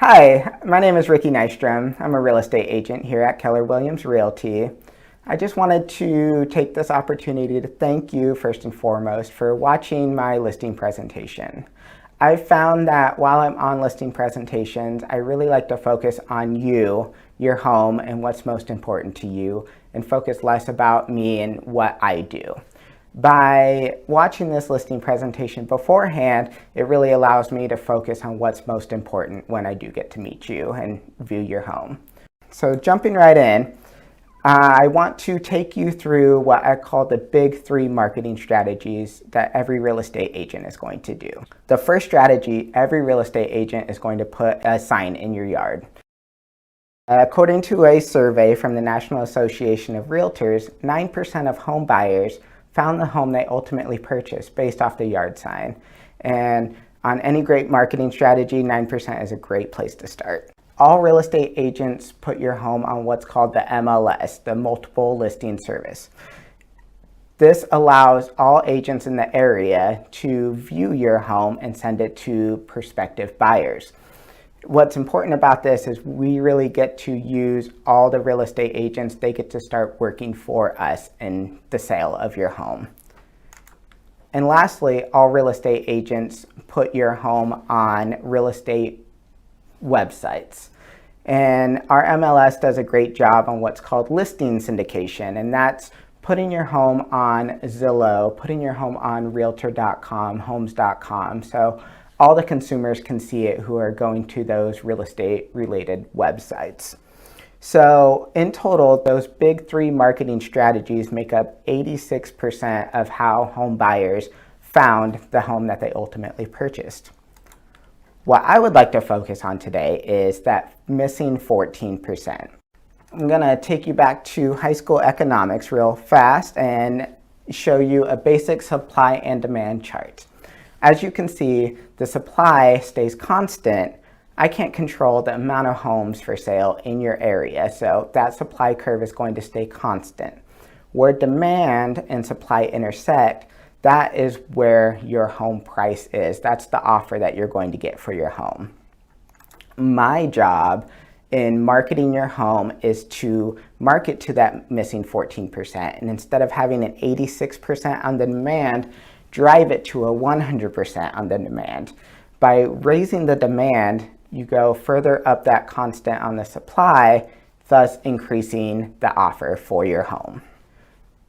Hi, my name is Ricky Nystrom. I'm a real estate agent here at Keller Williams Realty. I just wanted to take this opportunity to thank you first and foremost for watching my listing presentation. I've found that while I'm on listing presentations, I really like to focus on you, your home, and what's most important to you, and focus less about me and what I do. By watching this listing presentation beforehand, it really allows me to focus on what's most important when I do get to meet you and view your home. So jumping right in, I want to take you through what I call the big three marketing strategies that every real estate agent is going to do. The first strategy, every real estate agent is going to put a sign in your yard. According to a survey from the National Association of Realtors, 9% of home buyers found the home they ultimately purchased based off the yard sign. And on any great marketing strategy, 9% is a great place to start. All real estate agents put your home on what's called the MLS, the Multiple Listing Service. This allows all agents in the area to view your home and send it to prospective buyers. What's important about this is we really get to use all the real estate agents. They get to start working for us in the sale of your home. And lastly, all real estate agents put your home on real estate websites. And our MLS does a great job on what's called listing syndication, and that's putting your home on Zillow, putting your home on Realtor.com, Homes.com. So all the consumers can see it who are going to those real estate related websites. So in total, those big three marketing strategies make up 86% of how home buyers found the home that they ultimately purchased. What I would like to focus on today is that missing 14%. I'm gonna take you back to high school economics real fast and show you a basic supply and demand chart. As you can see, the supply stays constant. I can't control the amount of homes for sale in your area, so that supply curve is going to stay constant. Where demand and supply intersect, that is where your home price is. That's the offer that you're going to get for your home. My job in marketing your home is to market to that missing 14%. And instead of having an 86% on the demand, drive it to a 100% on the demand. By raising the demand, you go further up that constant on the supply, thus increasing the offer for your home.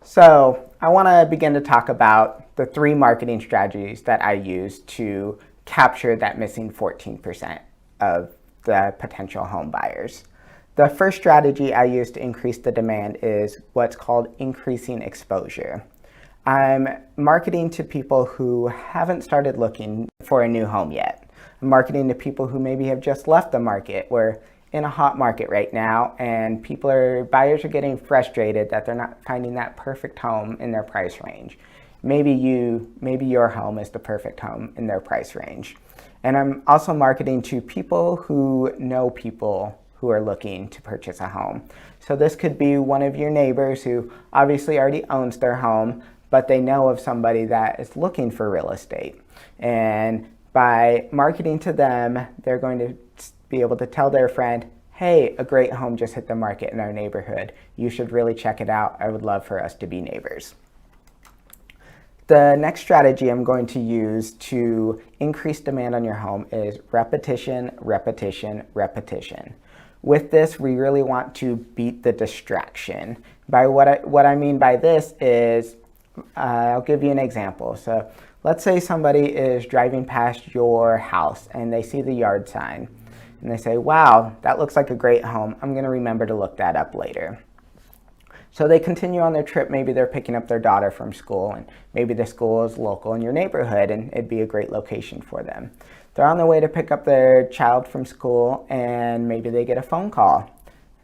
So I want to begin to talk about the three marketing strategies that I use to capture that missing 14% of the potential home buyers. The first strategy I use to increase the demand is what's called increasing exposure. I'm marketing to people who haven't started looking for a new home yet. I'm marketing to people who maybe have just left the market. We're in a hot market right now, and buyers are getting frustrated that they're not finding that perfect home in their price range. Maybe your home is the perfect home in their price range. And I'm also marketing to people who know people who are looking to purchase a home. So this could be one of your neighbors who obviously already owns their home, but they know of somebody that is looking for real estate. And by marketing to them, they're going to be able to tell their friend, hey, a great home just hit the market in our neighborhood. You should really check it out. I would love for us to be neighbors. The next strategy I'm going to use to increase demand on your home is repetition, repetition, repetition. With this, we really want to beat the distraction. By what I mean by this is, I'll give you an example. So let's say somebody is driving past your house and they see the yard sign and they say, wow, that looks like a great home. I'm going to remember to look that up later. So they continue on their trip. Maybe they're picking up their daughter from school, and maybe the school is local in your neighborhood and it'd be a great location for them. They're on their way to pick up their child from school and maybe they get a phone call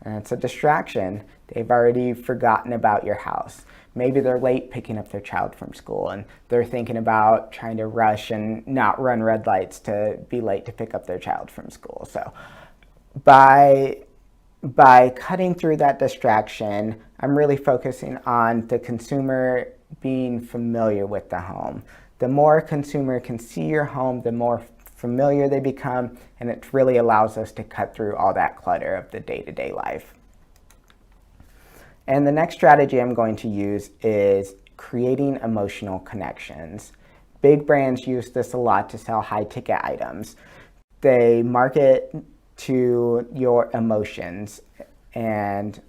and it's a distraction. They've already forgotten about your house. Maybe they're late picking up their child from school and they're thinking about trying to rush and not run red lights to be late to pick up their child from school. So by cutting through that distraction, I'm really focusing on the consumer being familiar with the home. The more a consumer can see your home, the more familiar they become, and it really allows us to cut through all that clutter of the day-to-day life. And the next strategy I'm going to use is creating emotional connections. Big brands use this a lot to sell high-ticket items. They market to your emotions, and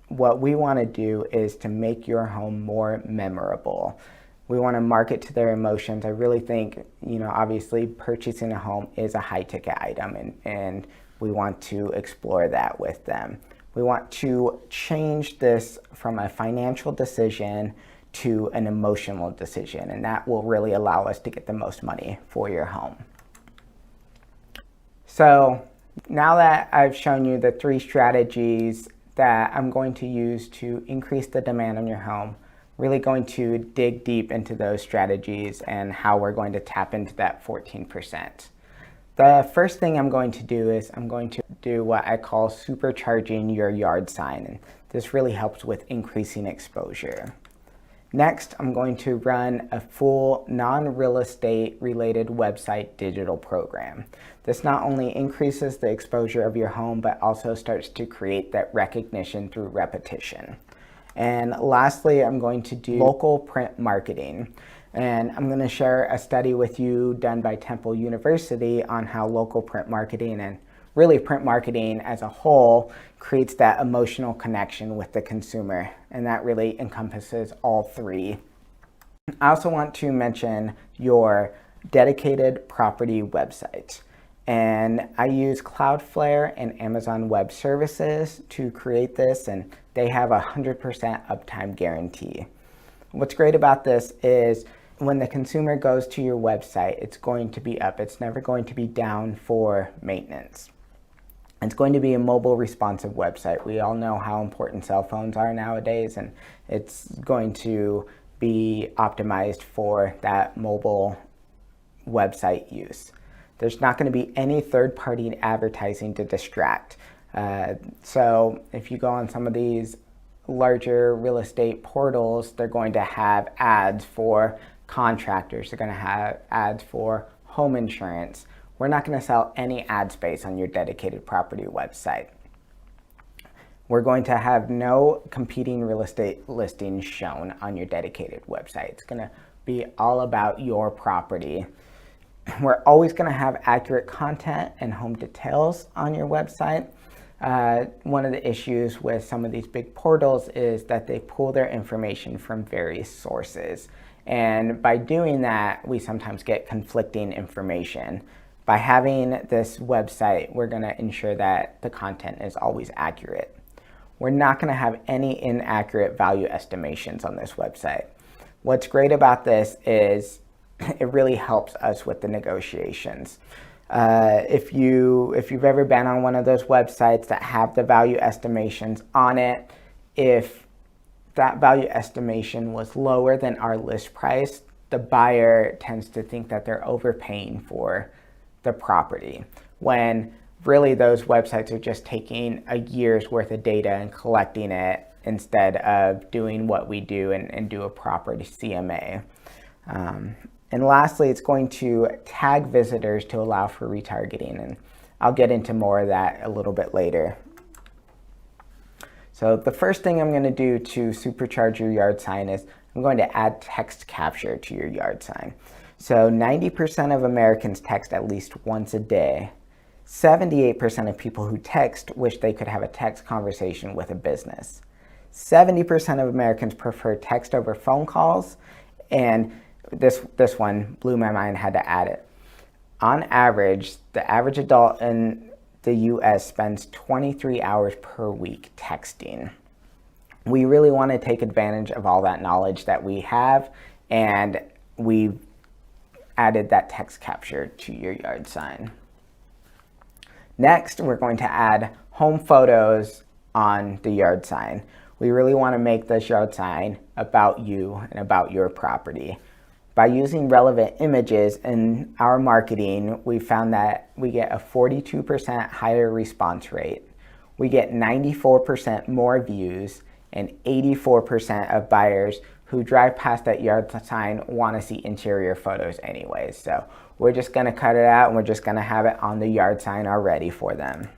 what we want to do is to make your home more memorable. We want to market to their emotions. I really think, obviously purchasing a home is a high-ticket item, and we want to explore that with them. We want to change this from a financial decision to an emotional decision, and that will really allow us to get the most money for your home. So now that I've shown you the 3 strategies that I'm going to use to increase the demand on your home, really going to dig deep into those strategies and how we're going to tap into that 14%. The first thing I'm going to do is I'm going to do what I call supercharging your yard sign, and this really helps with increasing exposure. Next, I'm going to run a full non-real estate related website digital program. This not only increases the exposure of your home, but also starts to create that recognition through repetition. And lastly, I'm going to do local print marketing. And I'm going to share a study with you done by Temple University on how local print marketing and really print marketing as a whole creates that emotional connection with the consumer. And that really encompasses all 3. I also want to mention your dedicated property website. And I use Cloudflare and Amazon Web Services to create this, and they have a 100% uptime guarantee. What's great about this is when the consumer goes to your website, it's going to be up. It's never going to be down for maintenance. It's going to be a mobile responsive website. We all know how important cell phones are nowadays, and it's going to be optimized for that mobile website use. There's not going to be any third-party advertising to distract. So if you go on some of these larger real estate portals, they're going to have ads for contractors. They're going to have ads for home insurance. We're not going to sell any ad space on your dedicated property website. We're going to have no competing real estate listings shown on your dedicated website. It's going to be all about your property. We're always going to have accurate content and home details on your website. One of the issues with some of these big portals is that they pull their information from various sources. And by doing that, we sometimes get conflicting information. By having this website, we're going to ensure that the content is always accurate. We're not going to have any inaccurate value estimations on this website. What's great about this is it really helps us with the negotiations. If you've ever been on one of those websites that have the value estimations on it, if that value estimation was lower than our list price, the buyer tends to think that they're overpaying for the property, when really those websites are just taking a year's worth of data and collecting it instead of doing what we do and do a proper CMA. And lastly, it's going to tag visitors to allow for retargeting, and I'll get into more of that a little bit later. So the first thing I'm going to do to supercharge your yard sign is I'm going to add text capture to your yard sign. So 90% of Americans text at least once a day. 78% of people who text wish they could have a text conversation with a business. 70% of Americans prefer text over phone calls, and this one blew my mind, had to add it. On average, the average adult in the US spends 23 hours per week texting. We really want to take advantage of all that knowledge that we have, and we've added that text capture to your yard sign. Next, we're going to add home photos on the yard sign. We really want to make this yard sign about you and about your property. By using relevant images in our marketing, we found that we get a 42% higher response rate. We get 94% more views, and 84% of buyers who drive past that yard sign want to see interior photos anyways. So we're just going to cut it out and we're just going to have it on the yard sign already for them.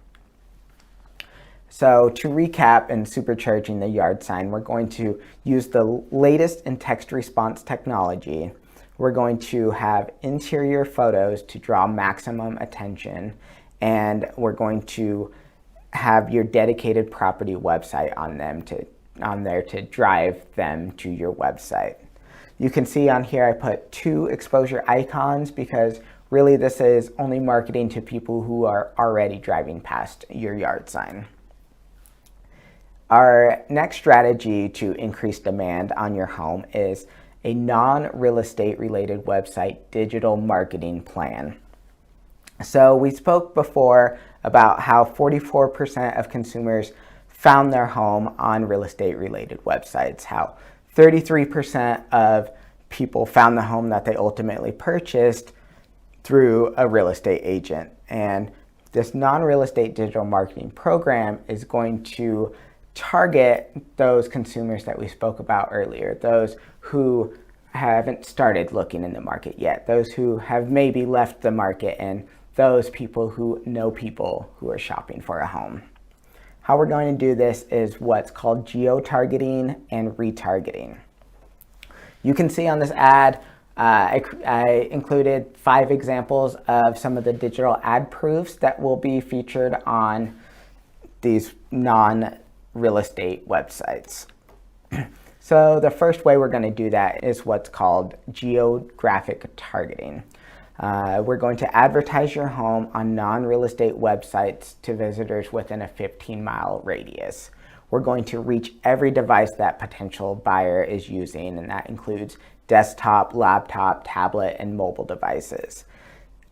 So to recap and supercharging the yard sign, we're going to use the latest in text response technology. We're going to have interior photos to draw maximum attention, and we're going to have your dedicated property website on there to drive them to your website. You can see on here I put 2 exposure icons because really this is only marketing to people who are already driving past your yard sign. Our next strategy to increase demand on your home is a non-real estate related website digital marketing plan. So we spoke before about how 44% of consumers found their home on real estate related websites, how 33% of people found the home that they ultimately purchased through a real estate agent. And this non-real estate digital marketing program is going to target those consumers that we spoke about earlier, those who haven't started looking in the market yet, those who have maybe left the market, and those people who know people who are shopping for a home. How we're going to do this is what's called geo-targeting and retargeting. You can see on this ad, I included 5 examples of some of the digital ad proofs that will be featured on these non-real estate websites. So the first way we're going to do that is what's called geographic targeting. We're going to advertise your home on non-real estate websites to visitors within a 15-mile radius. We're going to reach every device that potential buyer is using, and that includes desktop, laptop, tablet, and mobile devices.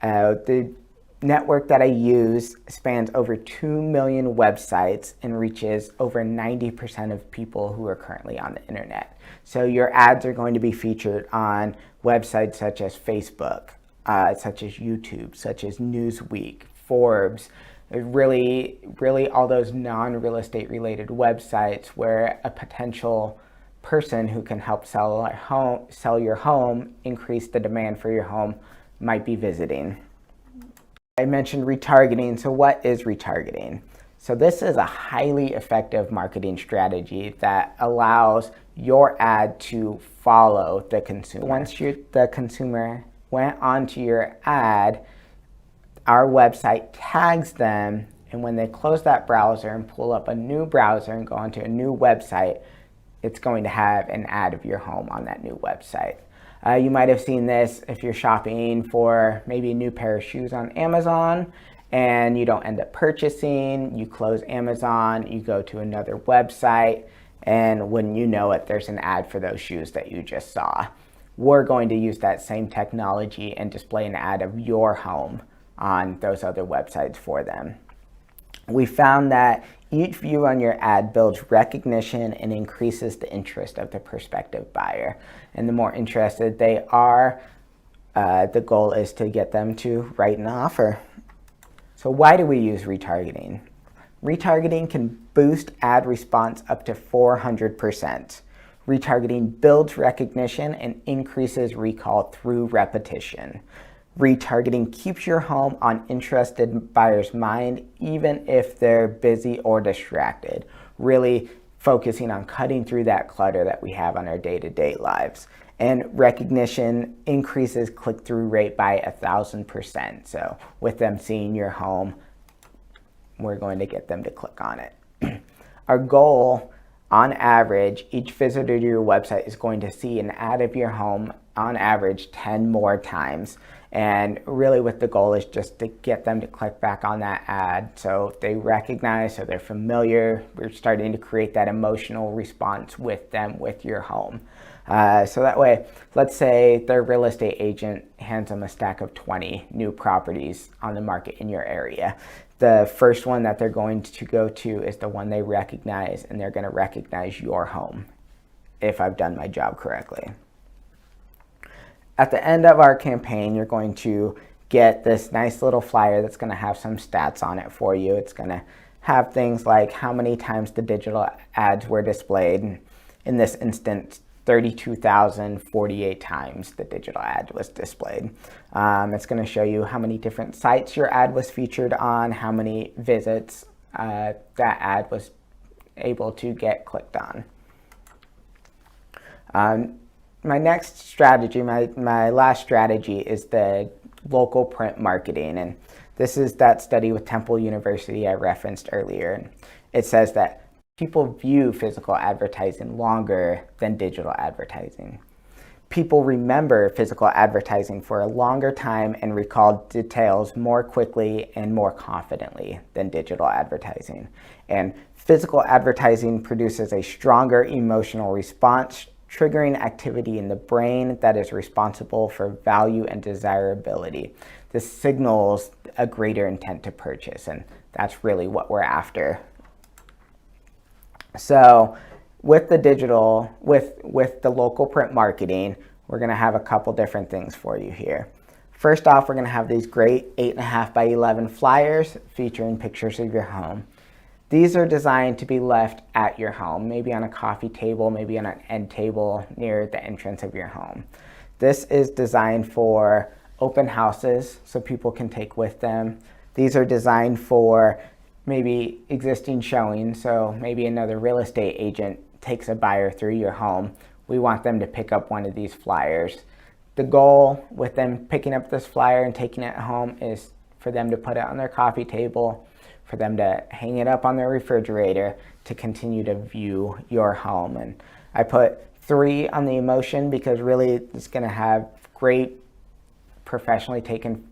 The network that I use spans over 2 million websites and reaches over 90% of people who are currently on the internet. So your ads are going to be featured on websites such as Facebook, such as YouTube, such as Newsweek, Forbes, really all those non-real estate related websites where a potential person who can help sell your home, increase the demand for your home, might be visiting. I mentioned retargeting. So what is retargeting? So this is a highly effective marketing strategy that allows your ad to follow the consumer. Once the consumer went onto your ad, our website tags them, and when they close that browser and pull up a new browser and go onto a new website, it's going to have an ad of your home on that new website. You might have seen this if you're shopping for maybe a new pair of shoes on Amazon and you don't end up purchasing. You close Amazon, you go to another website, and when you know it, there's an ad for those shoes that you just saw. We're going to use that same technology and display an ad of your home on those other websites for them. We found that each view on your ad builds recognition and increases the interest of the prospective buyer. And the more interested they are, the goal is to get them to write an offer. So why do we use retargeting? Retargeting can boost ad response up to 400%. Retargeting builds recognition and increases recall through repetition. Retargeting keeps your home on interested buyers' mind even if they're busy or distracted, really focusing on cutting through that clutter that we have on our day-to-day lives. And recognition increases click-through rate by 1,000%. So with them seeing your home, we're going to get them to click on it. Our goal, on average, each visitor to your website is going to see an ad of your home on average 10 more times. And really what the goal is just to get them to click back on that ad so they recognize, so they're familiar. We're starting to create that emotional response with them, with your home. So that way, let's say their real estate agent hands them a stack of 20 new properties on the market in your area. The first one that they're going to go to is the one they recognize, and they're going to recognize your home, if I've done my job correctly. At the end of our campaign, you're going to get this nice little flyer that's going to have some stats on it for you. It's going to have things like how many times the digital ads were displayed. In this instance, 32,048 times the digital ad was displayed. It's going to show you how many different sites your ad was featured on, how many visits that ad was able to get clicked on. My next strategy, my last strategy, is the local print marketing. And this is that study with Temple University I referenced earlier. It says that people view physical advertising longer than digital advertising. People remember physical advertising for a longer time and recall details more quickly and more confidently than digital advertising. And physical advertising produces a stronger emotional response, triggering activity in the brain that is responsible for value and desirability. This signals a greater intent to purchase, and that's really what we're after. So with the digital, with the local print marketing, we're going to have a couple different things for you here. First off, we're going to have these great 8.5 by 11 flyers featuring pictures of your home. These are designed to be left at your home, maybe on a coffee table, maybe on an end table near the entrance of your home. This is designed for open houses so people can take with them. These are designed for maybe existing showings, so maybe another real estate agent takes a buyer through your home. We want them to pick up one of these flyers. The goal with them picking up this flyer and taking it home is for them to put it on their coffee table, for them to hang it up on their refrigerator, to continue to view your home. And I put 3 on the emotion because really it's going to have great professionally taken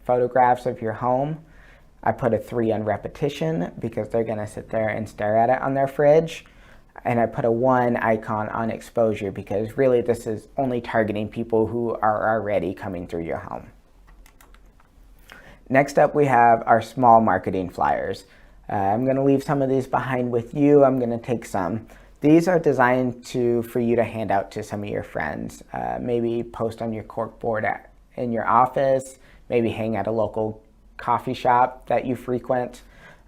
photographs of your home. I put a 3 on repetition because they're going to sit there and stare at it on their fridge. And I put a 1 icon on exposure because really this is only targeting people who are already coming through your home. Next up, we have our small marketing flyers. I'm going to leave some of these behind with you. I'm going to take some. These are designed for you to hand out to some of your friends. Maybe post on your corkboard in your office, maybe hang at a local coffee shop that you frequent.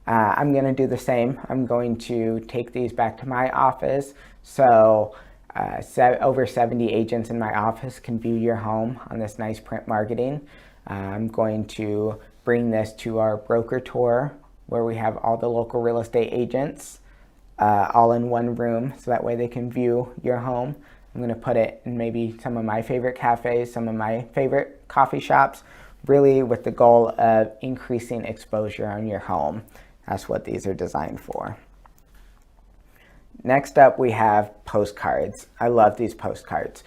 I'm going to do the same. I'm going to take these back to my office so over 70 agents in my office can view your home on this nice print marketing. I'm going to bring this to our broker tour where we have all the local real estate agents all in one room so that way they can view your home. I'm going to put it in maybe some of my favorite cafes, some of my favorite coffee shops, really with the goal of increasing exposure on your home. That's what these are designed for. Next up, we have postcards. I love these postcards.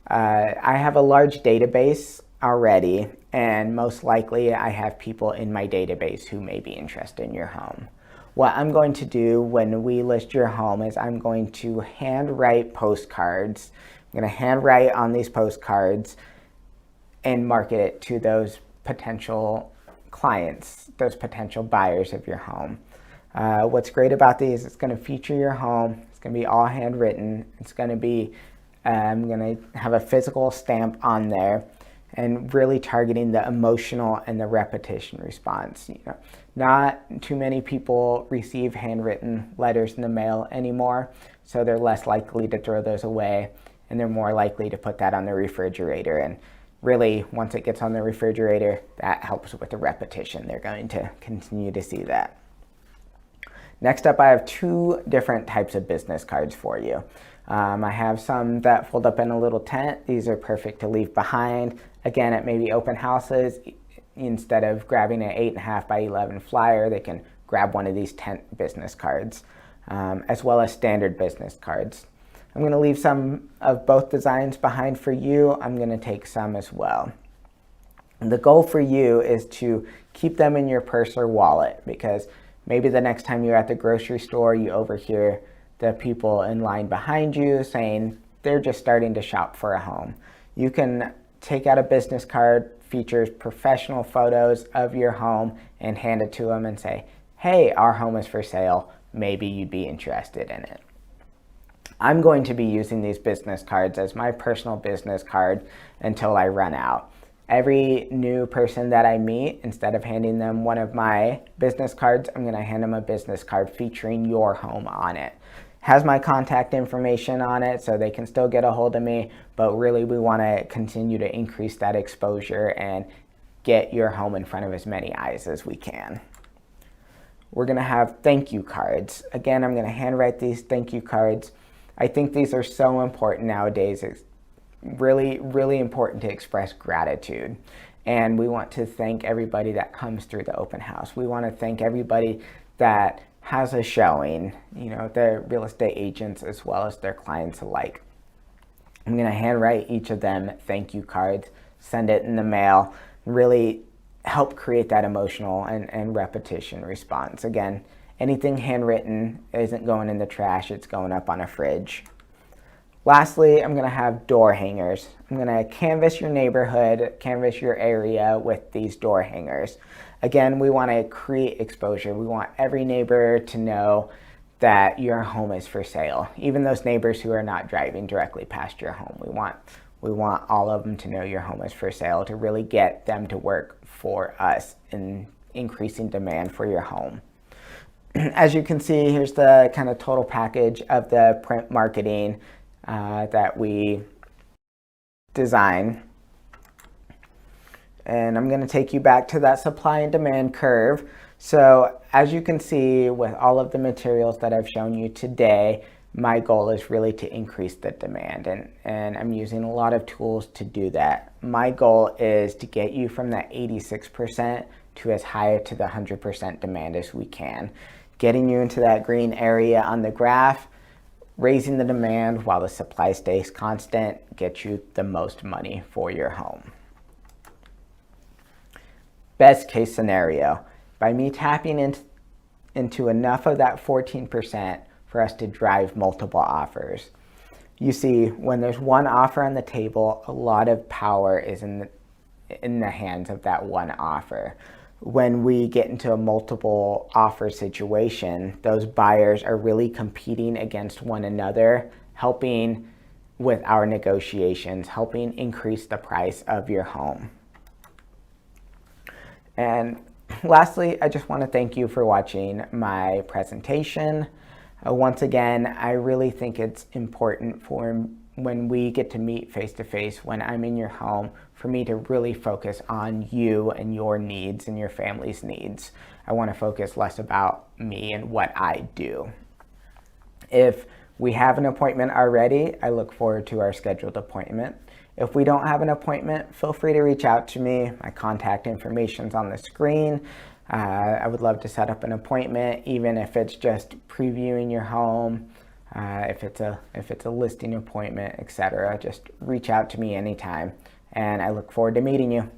I have a large database already, and most likely I have people in my database who may be interested in your home. What I'm going to do when we list your home is I'm going to handwrite postcards. I'm going to handwrite on these postcards and market it to those potential clients, those potential buyers of your home. What's great about these, it's going to feature your home. It's going to be all handwritten. It's going to be, I'm going to have a physical stamp on there and really targeting the emotional and the repetition response. You know, not too many people receive handwritten letters in the mail anymore, so they're less likely to throw those away, and they're more likely to put that on their refrigerator. And really, once it gets on the refrigerator, that helps with the repetition. They're going to continue to see that. Next up, I have 2 different types of business cards for you. I have some that fold up in a little tent. These are perfect to leave behind. Again, at maybe open houses, instead of grabbing an 8.5 by 11 flyer, they can grab one of these tent business cards, as well as standard business cards. I'm going to leave some of both designs behind for you. I'm going to take some as well. And the goal for you is to keep them in your purse or wallet, because maybe the next time you're at the grocery store, you overhear the people in line behind you saying they're just starting to shop for a home. You can take out a business card, features professional photos of your home, and hand it to them and say, hey, our home is for sale. Maybe you'd be interested in it. I'm going to be using these business cards as my personal business card until I run out. Every new person that I meet, instead of handing them one of my business cards, I'm going to hand them a business card featuring your home on it. has my contact information on it, so they can still get a hold of me, but really we want to continue to increase that exposure and get your home in front of as many eyes as we can. We're going to have thank you cards. Again, I'm going to handwrite these thank you cards. I think these are so important nowadays. It's really, really important to express gratitude. And we want to thank everybody that comes through the open house. We want to thank everybody that has a showing, the real estate agents as well as their clients alike. I'm going to handwrite each of them thank you cards, send it in the mail, really help create that emotional and repetition response. Again, anything handwritten isn't going in the trash, it's going up on a fridge. Lastly, I'm going to have door hangers. I'm going to canvas your neighborhood, canvas your area with these door hangers. Again, we want to create exposure. We want every neighbor to know that your home is for sale. Even those neighbors who are not driving directly past your home. We want all of them to know your home is for sale, to really get them to work for us in increasing demand for your home. As you can see, here's the kind of total package of the print marketing that we design. And I'm going to take you back to that supply and demand curve. So as you can see with all of the materials that I've shown you today, my goal is really to increase the demand, and I'm using a lot of tools to do that. My goal is to get you from that 86% to as high to the 100% demand as we can. Getting you into that green area on the graph, raising the demand while the supply stays constant, gets you the most money for your home. Best case scenario, by me tapping into enough of that 14% for us to drive multiple offers. You see, when there's one offer on the table, a lot of power is in the hands of that one offer. When we get into a multiple offer situation, those buyers are really competing against one another, helping with our negotiations, helping increase the price of your home. And lastly, I just want to thank you for watching my presentation. Once again, I really think it's important for when we get to meet face-to-face, when I'm in your home, for me to really focus on you and your needs and your family's needs. I want to focus less about me and what I do. If we have an appointment already, I look forward to our scheduled appointment. If we don't have an appointment, feel free to reach out to me. My contact information's on the screen. I would love to set up an appointment, even if it's just previewing your home, if it's a listing appointment, etc. Just reach out to me anytime, and I look forward to meeting you.